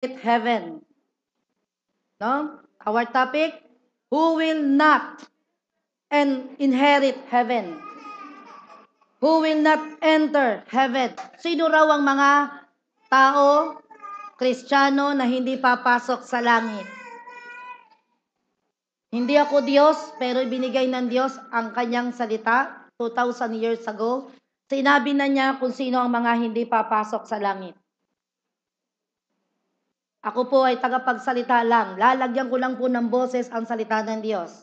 heaven. No? Our topic, who will not inherit heaven? Who will not enter heaven? Sino raw ang mga tao, Kristiyano na hindi papasok sa langit? Hindi ako Diyos, pero ibinigay ng Diyos ang kanyang salita 2,000 years ago. Sinabi na niya kung sino ang mga hindi papasok sa langit. Ako po ay tagapagsalita lang. Lalagyan ko lang po ng boses ang salita ng Diyos.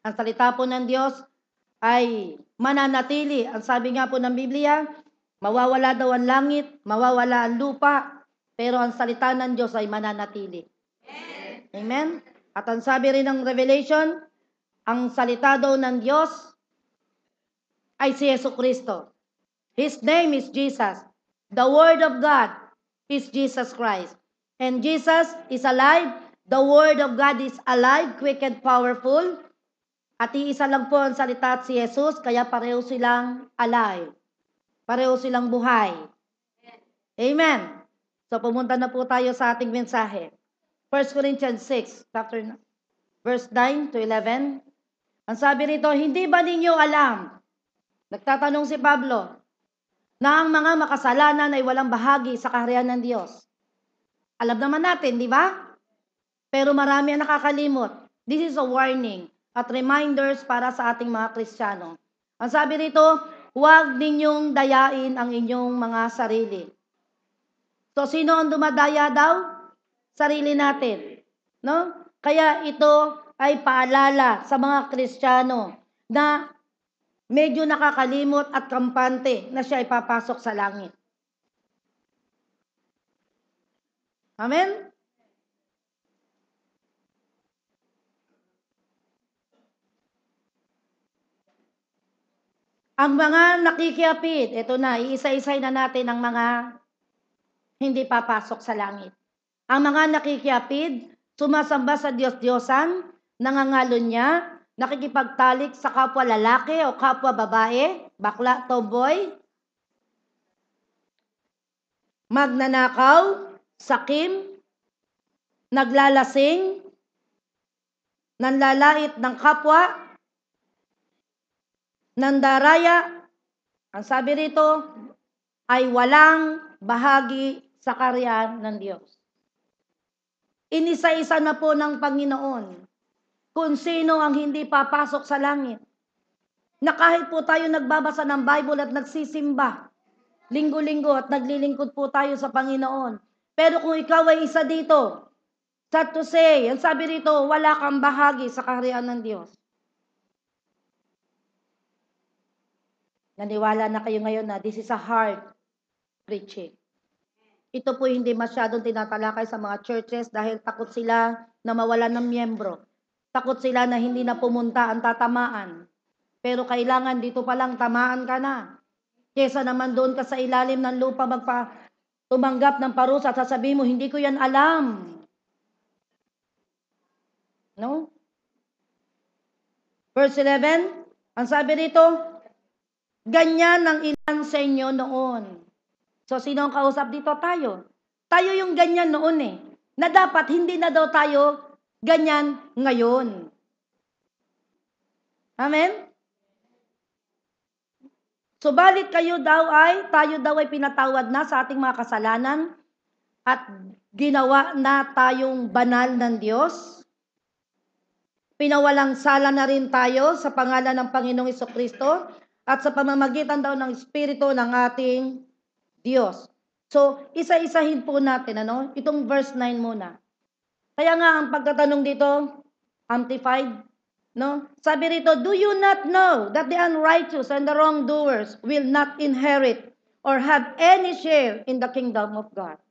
Ang salita po ng Diyos ay mananatili. Ang sabi nga po ng Biblia, mawawala daw ang langit, mawawala ang lupa, pero ang salita ng Diyos ay mananatili. Amen? At ang sabi rin ng Revelation, ang salita daw ng Diyos ay si Yesu Kristo. His name is Jesus. The Word of God is Jesus Christ. And Jesus is alive. The Word of God is alive, quick and powerful. At iisa lang po ang salita at si Jesus, kaya pareho silang alive. Pareho silang buhay. Amen. So pumunta na po tayo sa ating mensahe. 1 Corinthians 6, verse 9 to 11. Ang sabi rito, hindi ba ninyo alam? Nagtatanong si Pablo, na ang mga makasalanan ay walang bahagi sa kaharian ng Diyos. Alam naman natin, di ba? Pero marami ang nakakalimot. This is a warning at reminders para sa ating mga Kristiyano. Ang sabi rito, huwag ninyong dayain ang inyong mga sarili. So, sino ang dumadaya daw? Sarili natin. No? Kaya ito ay paalala sa mga Kristiyano na medyo nakakalimot at kampante na siya ay papasok sa langit. Amen? Ang mga nakikiapid, ito na, iisa-isay na natin ang mga hindi papasok sa langit. Ang mga nakikiapid, sumasamba sa Diyos-Diyosan, nangangalo niya, nakikipagtalik sa kapwa lalaki o kapwa babae, bakla, tomboy, magnanakaw, sakim, naglalasing, nanlalait ng kapwa, nandaraya, ang sabi rito, ay walang bahagi sa kaharian ng Diyos. Inisa-isa na po ng Panginoon kung sino ang hindi papasok sa langit. Na kahit po tayo nagbabasa ng Bible at nagsisimba, linggo-linggo at naglilingkod po tayo sa Panginoon. Pero kung ikaw ay isa dito, sad to say, ang sabi rito, wala kang bahagi sa kaharian ng Diyos. Naniwala na kayo ngayon na this is a hard preaching. Ito po hindi masyadong tinatalakay sa mga churches dahil takot sila na mawalan ng miyembro. Takot sila na hindi na pumunta ang tatamaan. Pero kailangan dito pa lang tamaan ka na. Kesa naman doon ka sa ilalim ng lupa tumanggap ng parusa at sasabihin mo, hindi ko yan alam. No? Verse 11, ang sabi rito, ganyan ang ilan sa inyo noon. So, sino ang kausap dito? Tayo. Tayo yung ganyan noon eh. Na dapat hindi na daw tayo ganyan ngayon. Amen? Subalit tayo daw ay pinatawad na sa ating mga kasalanan at ginawa na tayong banal ng Diyos. Pinawalang sala na rin tayo sa pangalan ng Panginoong Hesukristo at sa pamamagitan daw ng Espiritu ng ating Diyos. So, isa-isahin po natin, itong verse 9 muna. Kaya nga, ang pagtatanong dito, amplified, sabi rito, do you not know that the unrighteous and the wrongdoers will not inherit or have any share in the kingdom of God?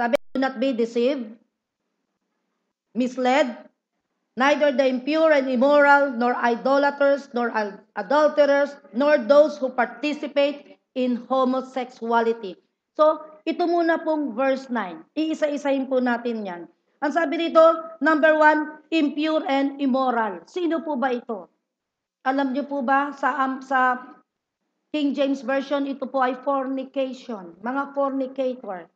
Sabi, do not be deceived, misled, neither the impure and immoral, nor idolaters, nor adulterers, nor those who participate in homosexuality. So, ito muna pong verse 9. Iisa-isahin po natin yan. Ang sabi dito, number 1, impure and immoral. Sino po ba ito? Alam niyo po ba, sa King James Version, ito po ay fornication. Mga fornicator.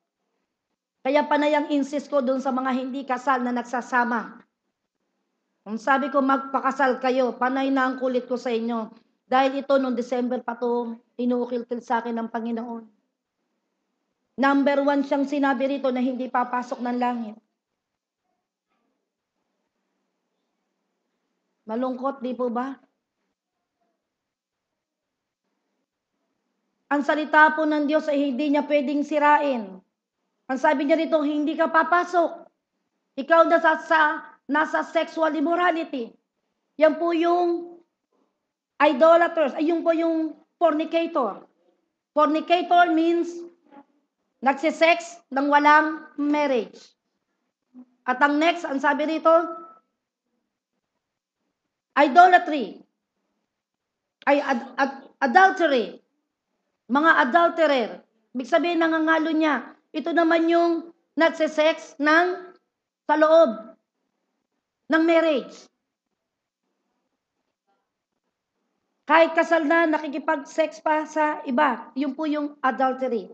Kaya panay ang insist ko doon sa mga hindi kasal na nagsasama. Kung sabi ko magpakasal kayo, panay na ang kulit ko sa inyo. Dahil ito noong December pa to, inuukil-til sa akin ng Panginoon. Number 1 siyang sinabi rito na hindi papasok ng langit. Malungkot, di po ba? Ang salita po ng Diyos ay hindi niya pwedeng sirain. Ang sabi niya rito, hindi ka papasok. Ikaw nasa sexual immorality. Yan po yung idolaters. Ay, yun po yung fornicator. Fornicator means nagsisex ng walang marriage. At ang next, ang sabi rito, idolatry. Ay, adultery. Mga adulterer. Ibig sabihin, nangangalo niya. Ito naman yung nagsisex sa loob ng marriage. Kahit kasal na, nakikipag-sex pa sa iba. Yun po yung adultery.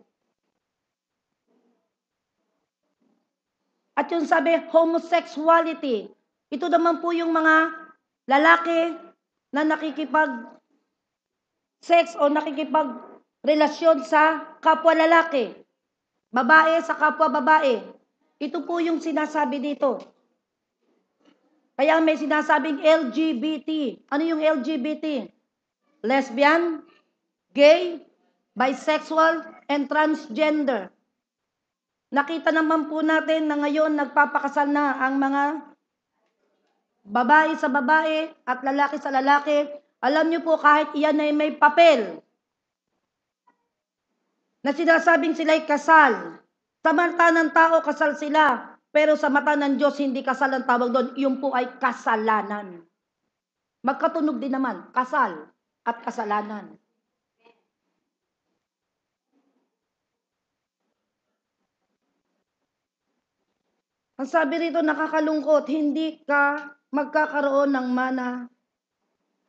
At yung sabi, homosexuality. Ito naman po yung mga lalaki na nakikipag-sex o nakikipag-relasyon sa kapwa lalaki. Babae sa kapwa babae. Ito po yung sinasabi dito. Kaya may sinasabing LGBT. Ano yung LGBT? Lesbian, gay, bisexual, and transgender. Nakita naman po natin na ngayon nagpapakasal na ang mga babae sa babae at lalaki sa lalaki. Alam niyo po kahit iyan ay may papel na sinasabing sila'y kasal. Sa mata ng tao, kasal sila. Pero sa mata ng Diyos, hindi kasal ang tawag doon. Yun po ay kasalanan. Magkatunog din naman, kasal at kasalanan. Ang sabi rito, nakakalungkot, hindi ka magkakaroon ng mana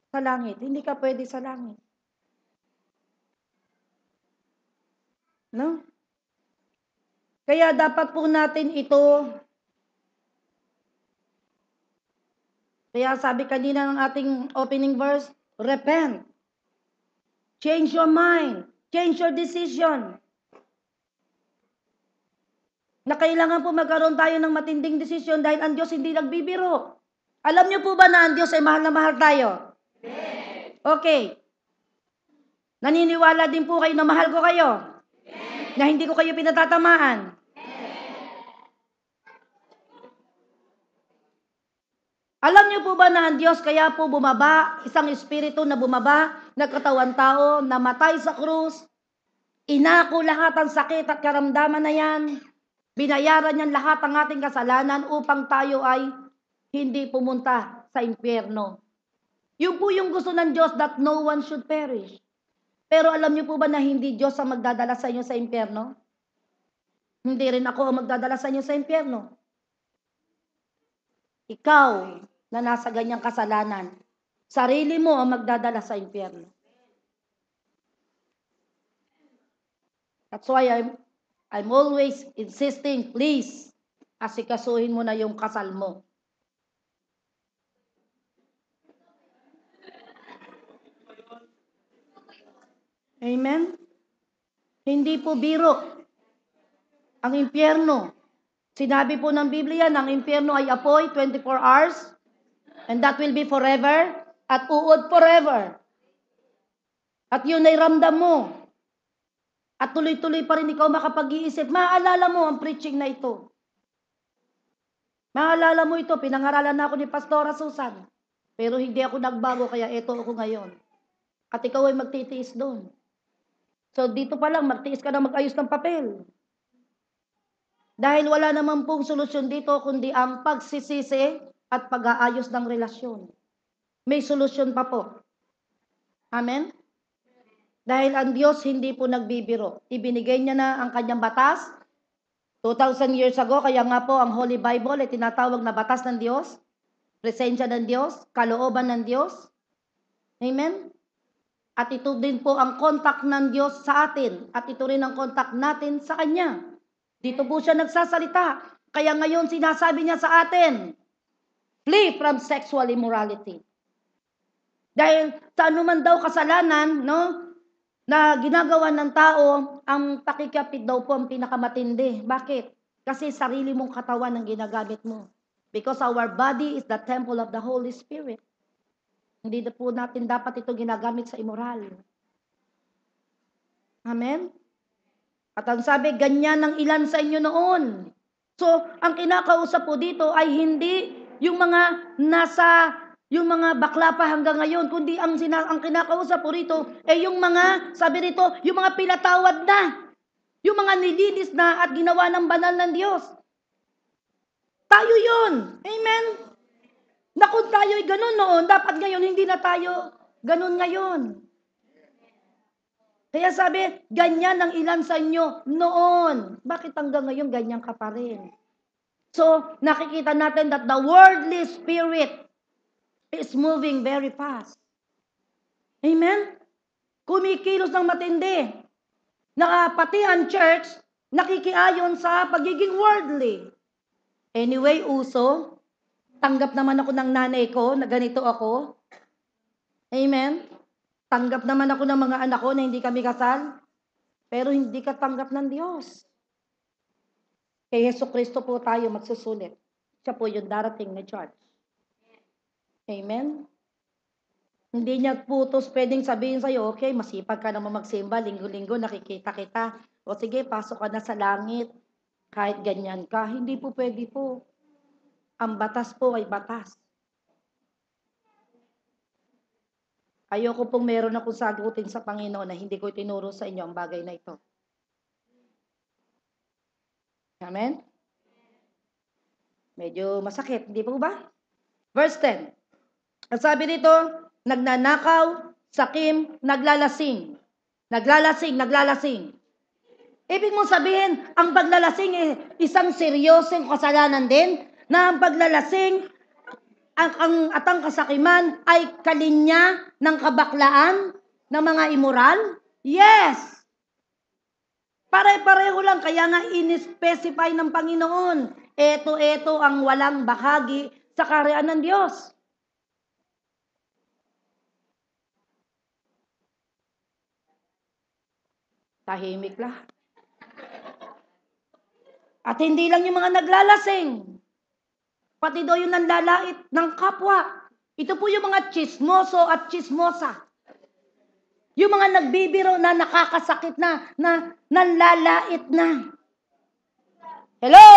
sa langit. Hindi ka pwede sa langit. No? Kaya dapat po natin ito. Kaya sabi kanina ng ating opening verse, repent. Change your mind. Change your decision. Na kailangan po magkaroon tayo ng matinding desisyon dahil ang Diyos hindi nagbibiro. Alam niyo po ba na ang Diyos ay mahal na mahal tayo? Okay. Naniniwala din po kayo na mahal ko kayo? Na hindi ko kayo pinatatamaan? Alam niyo po ba na ang Diyos kaya po bumaba, isang espiritu na bumaba, nagkatawan tao, namatay sa krus, inako lahat ang sakit at karamdaman na yan, binayaran niyan lahat ang ating kasalanan upang tayo ay hindi pumunta sa impyerno. Yun po yung gusto ng Diyos, that no one should perish. Pero alam niyo po ba na hindi Diyos ang magdadala sa inyo sa impyerno? Hindi rin ako ang magdadala sa inyo sa impyerno. Ikaw na nasa ganyang kasalanan, sarili mo ang magdadala sa impyerno. That's why I'm always insisting, please, asikasuhin mo na yung kasal mo. Amen? Hindi po biro ang impyerno. Sinabi po ng Biblia, ang impyerno ay apoy 24 hours, and that will be forever, at uod forever. At yun ay ramdam mo. At tuloy-tuloy pa rin ikaw makapag-iisip. Maalala mo ang preaching na ito. Maalala mo ito, pinangaralan na ako ni Pastora Susan. Pero hindi ako nagbago, kaya ito ako ngayon. At ikaw ay magtitiis doon. So dito pa lang, magtiis ka na mag-ayos ng papel. Dahil wala naman pong solusyon dito, kundi ang pagsisisi at pag-aayos ng relasyon. May solusyon pa po. Amen? Dahil ang Diyos hindi po nagbibiro. Ibinigay niya na ang kanyang batas 2,000 years ago, kaya nga po ang Holy Bible ay tinatawag na batas ng Diyos, presensya ng Diyos, kalooban ng Diyos. Amen? At ito din po ang contact ng Diyos sa atin, at ito rin ang contact natin sa Kanya. Dito po siya nagsasalita. Kaya ngayon sinasabi niya sa atin, flee from sexual immorality. Dahil sa anuman daw kasalanan, no, na ginagawa ng tao, ang pakikapit daw po ang pinakamatindi. Bakit? Kasi sarili mong katawan ang ginagamit mo. Because our body is the temple of the Holy Spirit. Hindi na po natin dapat ito ginagamit sa immoral. Amen? At ang sabi, ganyan ang ilan sa inyo noon. So, ang kinakausap po dito ay hindi yung mga yung mga bakla pa hanggang ngayon, kundi ang kinakausap po rito ay yung mga, sabi rito, yung mga pinatawad na. Yung mga nilinis na at ginawa ng banal ng Diyos. Tayo yun. Amen? Na kung tayo'y ganun noon, dapat ngayon hindi na tayo ganun ngayon. Kaya sabi, ganyan ang ilan sa inyo noon. Bakit hanggang ngayon ganyan ka pa rin? So, nakikita natin that the worldly spirit is moving very fast. Amen? Kumikilos ng matindi. Pati ang church, nakikiayon sa pagiging worldly. Anyway, uso, tanggap naman ako ng nanay ko na ganito ako. Amen? Tanggap naman ako ng mga anak ko na hindi kami kasal. Pero hindi ka tanggap ng Diyos. Kay Jesucristo po tayo magsusulit. Siya po yung darating na judge. Amen? Hindi niya putos pwedeng sabihin sa'yo, okay, masipag ka naman magsimba, linggo-linggo nakikita kita. O sige, pasok ka na sa langit. Kahit ganyan ka, hindi po pwede po. Ang batas po ay batas. Ayoko pong meron akong sagutin sa Panginoon na hindi ko itinuro sa inyo ang bagay na ito. Amen? Medyo masakit, hindi po ba? Verse 10. Ang sabi dito, nagnanakaw, sakim, naglalasing. Naglalasing. Ibig mong sabihin, ang paglalasing isang seryosong kasalanan din, na ang paglalasing at ang kasakiman ay kalinya ng kabaklaan ng mga immoral? Yes! Pare-pareho lang, kaya nga in-specify ng Panginoon, ito ang walang bahagi sa kaharian ng Diyos. Tahimik lahat. At hindi lang yung mga naglalasing. Pati daw yung nanlalait ng kapwa. Ito po yung mga chismoso at chismosa. Yung mga nagbibiro na nakakasakit na nanlalait na. Hello?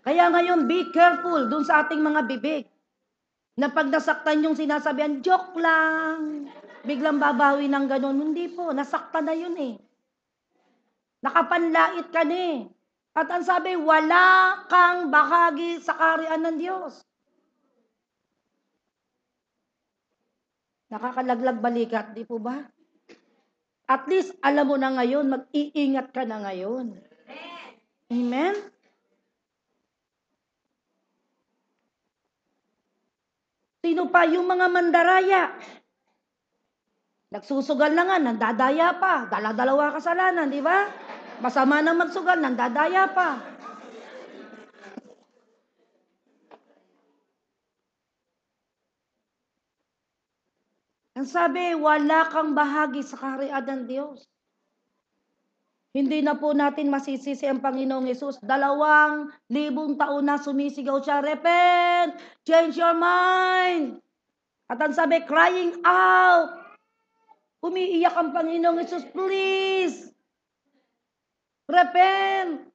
Kaya ngayon, be careful dun sa ating mga bibig. Na pag nasaktan yung sinasabihan, joke lang. Biglang babawi ng ganun. Hindi po, nasaktan na yun eh. Nakapanlait ka na eh. At ang sabi, wala kang bahagi sa kaharian ng Diyos. Nakakalaglag balikat, di po ba? At least, alam mo na ngayon, mag-iingat ka na ngayon. Amen? Sino pa? Yung mga mandaraya. Nagsusugal na nga, nandadaya pa. Dala-dalawa kasalanan, di ba? Masama nang magsugal, nandadaya pa. Ang sabi, wala kang bahagi sa kaharian ng Diyos. Hindi na po natin masisisi ang Panginoong Yesus. 2,000 taon na sumisigaw siya, repent, change your mind. At ang sabi, crying out. Umiiyak ang Panginoong Yesus, please, repent.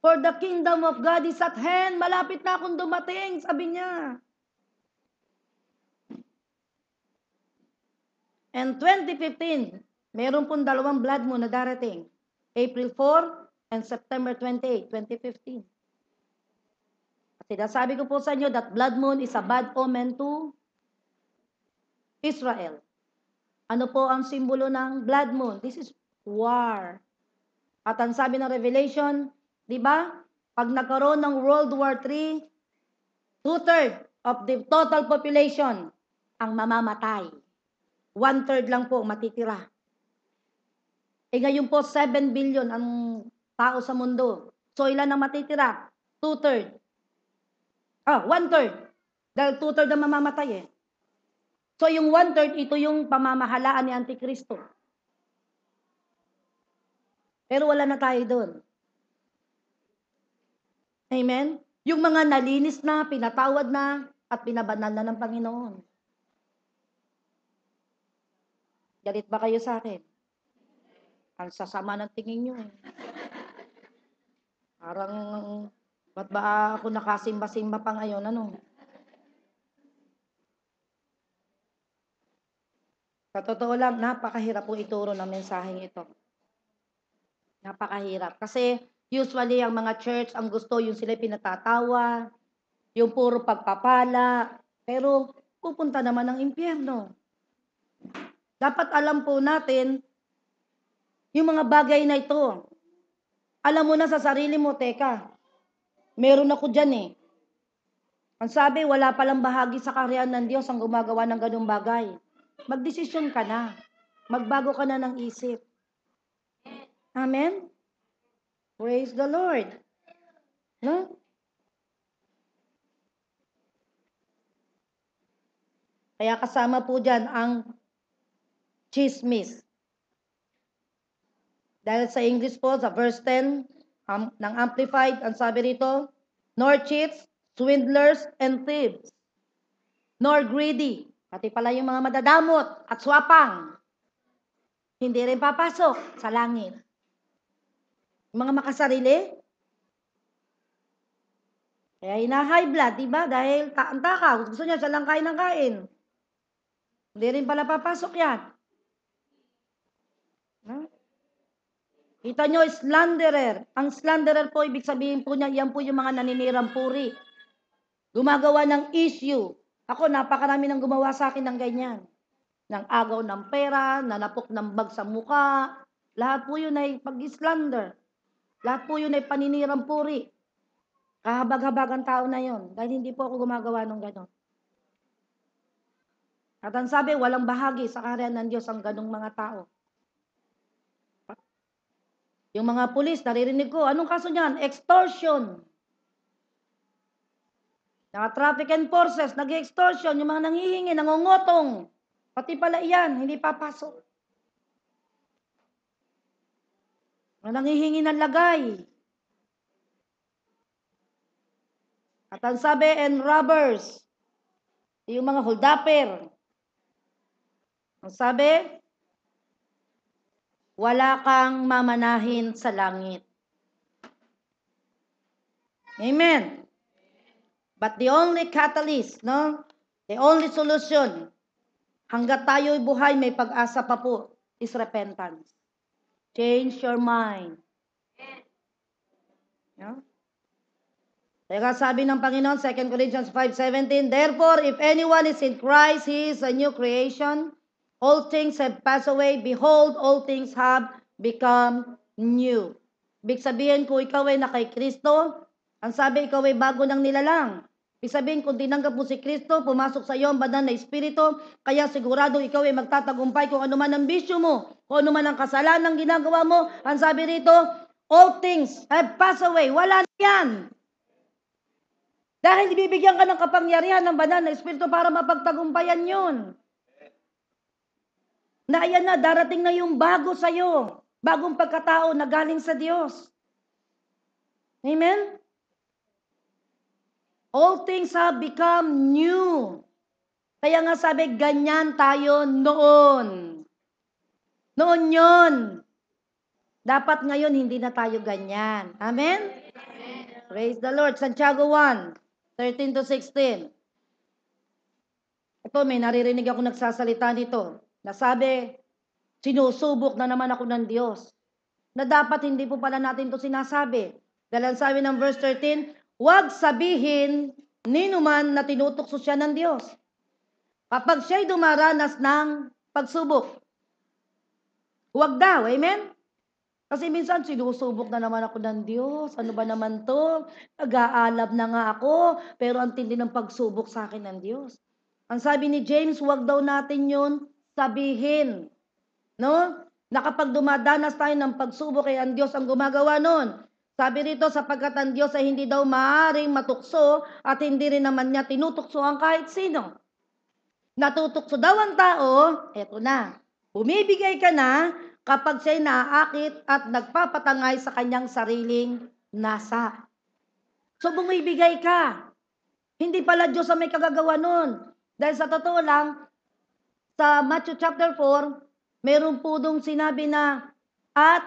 For the kingdom of God is at hand. Malapit na akong dumating, sabi niya. And 2015, meron pong 2 blood moon na darating. April 4 and September 28, 2015. At sinasabi ko po sa inyo that blood moon is a bad omen to Israel. Ano po ang simbolo ng blood moon? This is war. At ang sabi ng Revelation, di ba? Pag nagkaroon ng World War III, 2/3 of the total population ang mamamatay. 1/3 lang po matitira. Ngayon po 7 billion ang tao sa mundo. So ilan ang matitira? 2/3. 1/3. Dahil 2/3 ang mamamatay eh. So yung 1/3, ito yung pamamahalaan ni Antikristo. Pero wala na tayo doon. Amen? Yung mga nalinis na, pinatawad na, at pinabanal na ng Panginoon. Galit ba kayo sa akin? Ang sasama ng tingin nyo eh. Parang, ba't ba ako nakasimba-simba pa ngayon? Ano? Sa totoo lang, napakahirap po ituro ng mensaheng ito. Napakahirap. Kasi usually ang mga church, ang gusto yung sila pinatatawa, yung puro pagpapala, pero pupunta naman ng impyerno. Dapat alam po natin yung mga bagay na ito. Alam mo na sa sarili mo, teka, meron ako dyan eh. Ang sabi, wala palang bahagi sa kaharian ng Diyos ang gumagawa ng ganung bagay. Magdesisyon ka na. Magbago ka na ng isip. Amen? Praise the Lord. No? Kaya kasama po dyan ang chismis. Dahil sa English po, sa verse 10 ng Amplified, ang sabi rito, nor cheats, swindlers, and thieves, nor greedy, pati pala yung mga madadamot at swapang, hindi rin papasok sa langit. Yung mga makasarili, kaya high blood, diba? Dahil ang takaw, gusto niya siya lang kain ng kain. Hindi rin pala papasok yan. Huh? Kita nyo, slanderer. Ang slanderer po, ibig sabihin po niya, yan po yung mga naninirang puri. Gumagawa ng issue. Ako, napakarami nang gumawa sa akin ng ganyan. Ng agaw ng pera, nanapok ng bag sa muka. Lahat po yun ay pag-slander. Lahat po yun ay paninirang puri. Kahabag-habagang tao na yun. Dahil hindi po ako gumagawa ng gano'n. At ang sabi, walang bahagi sa kaharian ng Diyos ang ganong mga tao. Yung mga pulis, naririnig ko, anong kaso niyan? Extortion. Mga traffic enforcers, nag-extortion, yung mga nanghihingi, nangungutong. Pati pala iyan, hindi papasok. Mga nanghihingi ng lagay. At ang sabi, and robbers. Yung mga holdapper. Ang sabi, wala kang mamanahin sa langit. Amen. But the only catalyst, no? The only solution, hanggat tayo'y buhay, may pag-asa pa po, is repentance. Change your mind. No? Kaya sabi ng Panginoon, 2 Corinthians 5:17, therefore, if anyone is in Christ, he is a new creation. All things have passed away. Behold, all things have become new. Ibig sabihin, kung ikaw ay nakay Kristo, ang sabi, ikaw ay bago ng nilalang. Ibig sabihin, kung tinanggap mo si Kristo, pumasok sa iyo ang banal na Espiritu, kaya sigurado ikaw ay magtatagumpay kung ano man ang bisyo mo, kung ano man ang kasalanan ginagawa mo. Ang sabi rito, all things have passed away. Wala na yan. Dahil bibigyan ka ng kapangyarihan ng banal na Espiritu para mapagtagumpayan yun. Na ayan na, darating na yung bago sa'yo. Bagong pagkatao na galing sa Diyos. Amen? All things have become new. Kaya nga sabi, ganyan tayo noon. Noon yun. Dapat ngayon, hindi na tayo ganyan. Amen? Amen. Praise the Lord. Santiago 1:13-16. Ito, may naririnig ako nagsasalita nito. Nasabi, sinusubok na naman ako ng Diyos. Na dapat hindi po pala natin ito sinasabi. Dahil ang sabi ng verse 13, huwag sabihin ninuman na tinutokso siya ng Diyos. Kapag siya'y dumaranas ng pagsubok, huwag daw, amen? Kasi minsan sinusubok na naman ako ng Diyos. Ano ba naman to? Nag-aalab na nga ako, pero ang tindi ng pagsubok sa akin ng Diyos. Ang sabi ni James, huwag daw natin yun sabihin, no? Na kapag dumadanas tayo ng pagsubok, ay ang Diyos ang gumagawa nun. Sabi rito, sapagkat ang Diyos ay hindi daw maaaring matukso at hindi rin naman niya tinutukso ang kahit sino. Natutukso daw ang tao, eto na, bumibigay ka na kapag siya'y naaakit at nagpapatangay sa kanyang sariling nasa. So bumibigay ka. Hindi pala Diyos ang may kagagawa nun. Dahil sa totoo lang, sa Matthew chapter 4, meron po dong sinabi na, at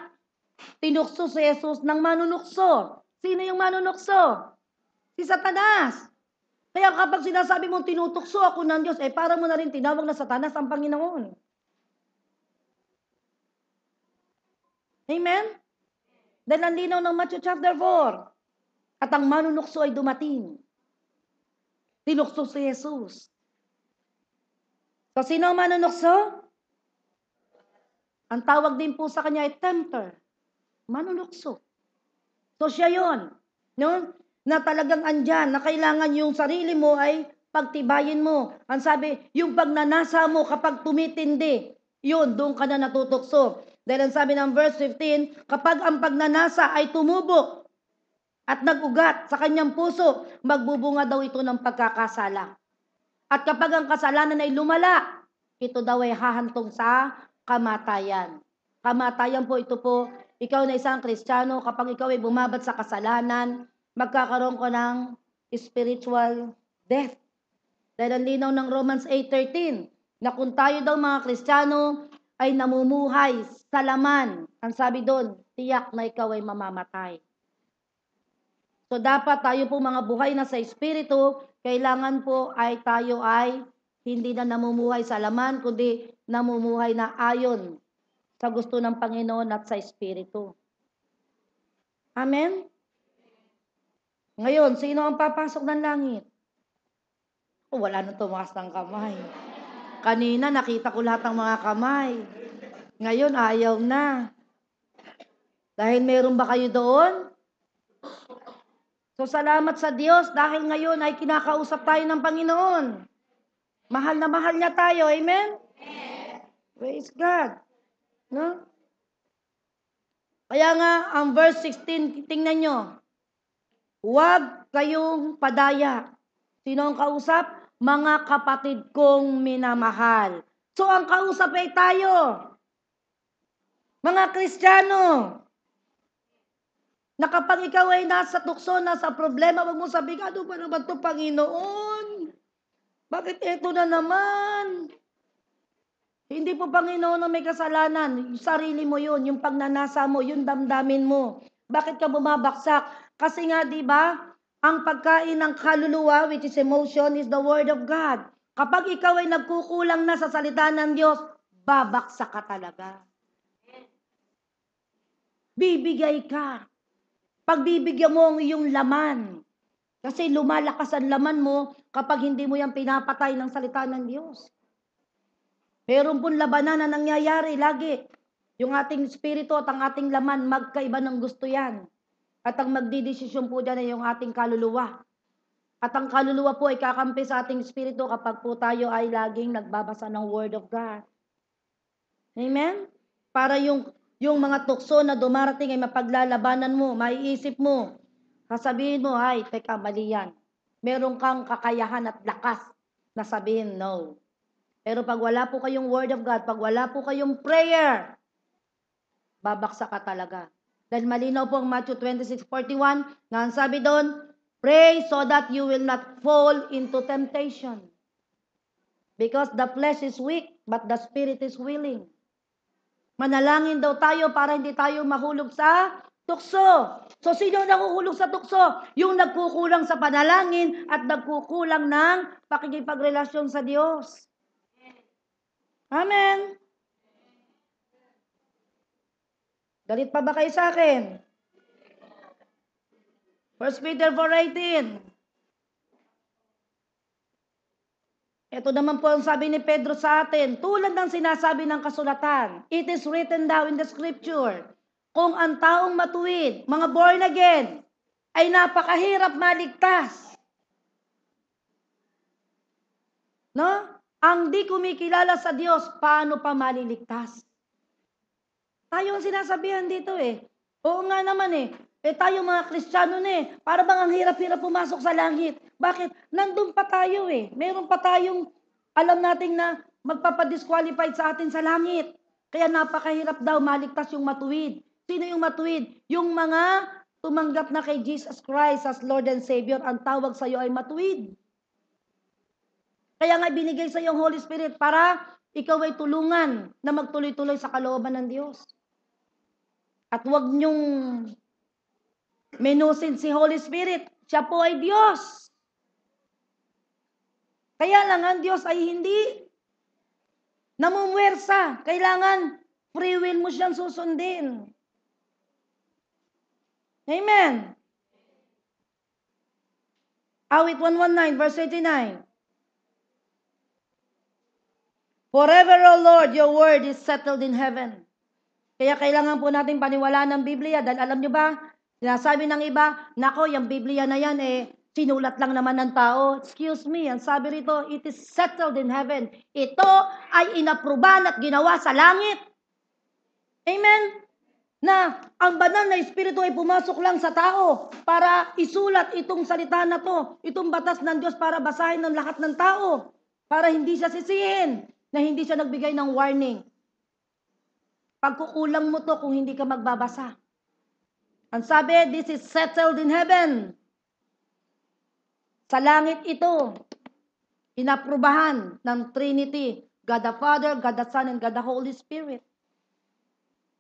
tinukso si Jesus ng manunukso. Sino yung manunukso? Si Satanas. Kaya kapag sinasabi mong tinutukso ako ng Diyos, para mo na rin tinawag na Satanas ang Panginoon. Amen? Dahil ang linaw ng Matthew chapter 4. At ang manunukso ay dumating. Tinukso si Jesus. So, sino ang manunukso? Ang tawag din po sa kanya ay tempter. Manunukso. So, siya yun. No? Na talagang andyan, na kailangan yung sarili mo ay pagtibayin mo. Ang sabi, yung pagnanasa mo kapag tumitindi, yun, doon ka na natutukso. Dahil ang sabi ng verse 15, kapag ang pagnanasa ay tumubok at nag-ugat sa kanyang puso, magbubunga daw ito ng pagkakasala. At kapag ang kasalanan ay lumala, ito daw ay hahantong sa kamatayan. Kamatayan po, ito po, ikaw na isang Kristiyano, kapag ikaw ay bumabat sa kasalanan, magkakaroon ko ng spiritual death. Dahil ang linaw ng Romans 8:13, na kung tayo daw mga Kristiyano ay namumuhay sa laman, ang sabi doon, tiyak na ikaw ay mamamatay. So dapat tayo po mga buhay na sa Espiritu, kailangan po ay tayo ay hindi na namumuhay sa laman, kundi namumuhay na ayon sa gusto ng Panginoon at sa Espiritu. Amen? Ngayon, sino ang papasok ng langit? Wala nang tumaas ng kamay. Kanina nakita ko lahat ng mga kamay. Ngayon ayaw na. Dahil meron ba kayo doon? So salamat sa Diyos dahil ngayon ay kinakausap tayo ng Panginoon. Mahal na mahal niya tayo. Amen? Praise God. No? Kaya nga, ang verse 16, tingnan nyo. Huwag kayong padaya. Sino ang kausap? Mga kapatid kong minamahal. So ang kausap ay tayo. Mga Kristiyano. Na kapag ikaw ay nasa tukso, nasa problema, wag mo sabihin, ano ba naman ito, Panginoon? Bakit ito na naman? Hindi po Panginoon ang may kasalanan. Yung sarili mo yun, yung pagnanasa mo, yung damdamin mo. Bakit ka bumabaksak? Kasi nga, di ba, ang pagkain ng kaluluwa, which is emotion, is the Word of God. Kapag ikaw ay nagkukulang na sa salita ng Diyos, babaksak ka talaga. Bibigay ka. Pagbibigyan mo ang iyong laman. Kasi lumalakas ang laman mo kapag hindi mo yan pinapatay ng salita ng Diyos. Meron pong labanan na nangyayari lagi. Yung ating spirito at ang ating laman, magkaiba ng gusto yan. At ang magdidesisyon po dyan ay yung ating kaluluwa. At ang kaluluwa po ay kakampi sa ating spirito kapag po tayo ay laging nagbabasa ng Word of God. Amen? Para yung mga tukso na dumarating ay mapaglalabanan mo, maiisip mo, sasabihin mo, ay, teka, mali yan. Meron kang kakayahan at lakas na sabihin, no. Pero pag wala po kayong Word of God, pag wala po kayong prayer, babaksak ka talaga. Dahil malinaw po ang Matthew 26:41, na ang sabi doon, pray so that you will not fall into temptation. Because the flesh is weak, but the spirit is willing. Manalangin daw tayo para hindi tayo mahulog sa tukso. So, sino nakukulong sa tukso? Yung nagkukulang sa panalangin at nagkukulang ng pakikipagrelasyon sa Diyos. Amen. Galit pa ba kayo sa akin? 1 Peter 4:18. Ito naman po ang sabi ni Pedro sa atin, tulad ng sinasabi ng kasulatan, it is written down in the scripture, kung ang taong matuwid, mga born again, ay napakahirap maligtas. No? Ang di kumikilala sa Diyos, paano pa maliligtas? Tayo ang sinasabihan dito eh. Oo nga naman eh. Tayo mga Kristiyano na eh. Para bang ang hirap-hirap pumasok sa langit. Bakit? Nandun pa tayo eh. Meron pa tayong alam nating na magpapadisqualified sa atin sa langit. Kaya napakahirap daw maligtas yung matuwid. Sino yung matuwid? Yung mga tumanggap na kay Jesus Christ as Lord and Savior. Ang tawag sa iyo ay matuwid. Kaya nga binigay sa iyo ang Holy Spirit para ikaw ay tulungan na magtuloy-tuloy sa kalooban ng Diyos. At huwag niyong menusin si Holy Spirit. Siya po ay Diyos. Kaya lang ang Diyos ay hindi namumwersa. Kailangan free will mo siyang susundin. Amen. Awit 119 verse 89. Forever, O Lord, your word is settled in heaven. Kaya kailangan po natin paniwalaan ng Biblia dahil alam nyo ba, sinasabi ng iba, nako, yung Biblia na yan sinulat lang naman ng tao. Excuse me, ang sabi rito, it is settled in heaven. Ito ay inaprubahan at ginawa sa langit. Amen? Na ang banal na Espiritu ay pumasok lang sa tao para isulat itong salita na to, itong batas ng Diyos para basahin ng lahat ng tao. Para hindi siya sisihin, na hindi siya nagbigay ng warning. Pagkukulang mo to kung hindi ka magbabasa. Ang sabi, this is settled in heaven. Sa langit ito, inaprubahan ng Trinity, God the Father, God the Son, and God the Holy Spirit.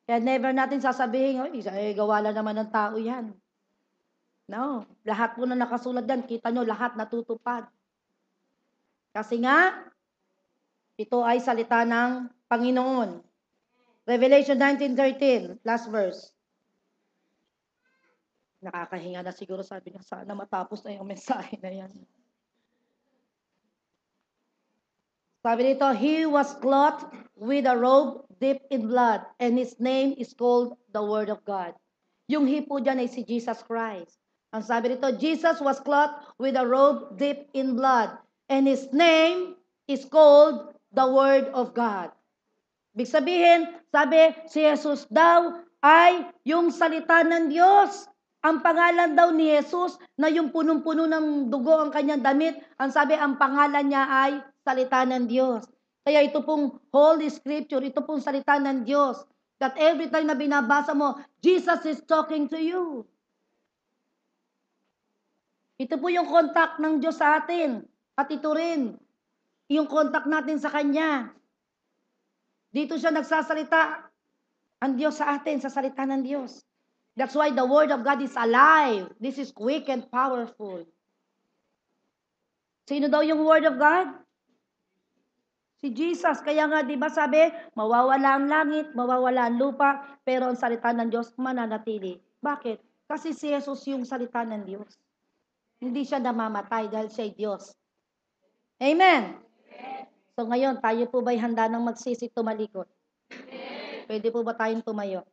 Kaya never natin sasabihin, gawa lang naman ng tao yan. No, lahat po na nakasulat dyan, kita nyo, lahat natutupad. Kasi nga, ito ay salita ng Panginoon. Revelation 19:13, last verse. Nakakahinga na siguro, sabi niya, sana matapos na yung mensahe na yan. Sabi dito, he was clothed with a robe dipped in blood, and his name is called the Word of God. Yung he po dyan ay si Jesus Christ. Ang sabi dito, Jesus was clothed with a robe dipped in blood, and his name is called the Word of God. Ibig sabihin, sabi, si Jesus daw ay yung salita ng Diyos. Ang pangalan daw ni Jesus na yung punong-puno ng dugo ang kanyang damit, ang sabi, ang pangalan niya ay salita ng Diyos. Kaya ito pong Holy Scripture, ito pong salita ng Diyos. That every time na binabasa mo, Jesus is talking to you. Ito po yung contact ng Diyos sa atin. At ito rin, yung contact natin sa Kanya. Dito siya nagsasalita ang Diyos sa atin, sa salita ng Diyos. That's why the Word of God is alive. This is quick and powerful. Sino daw yung Word of God? Si Jesus. Kaya nga, di ba sabi, mawawala ang langit, mawawala ang lupa, pero ang salita ng Diyos mananatili. Bakit? Kasi si Jesus yung salita ng Diyos. Hindi siya namamatay dahil siya ay Diyos. Amen? So ngayon, tayo po ba'y handa ng magsisi tumalikod? Pwede po ba tayong tumayo?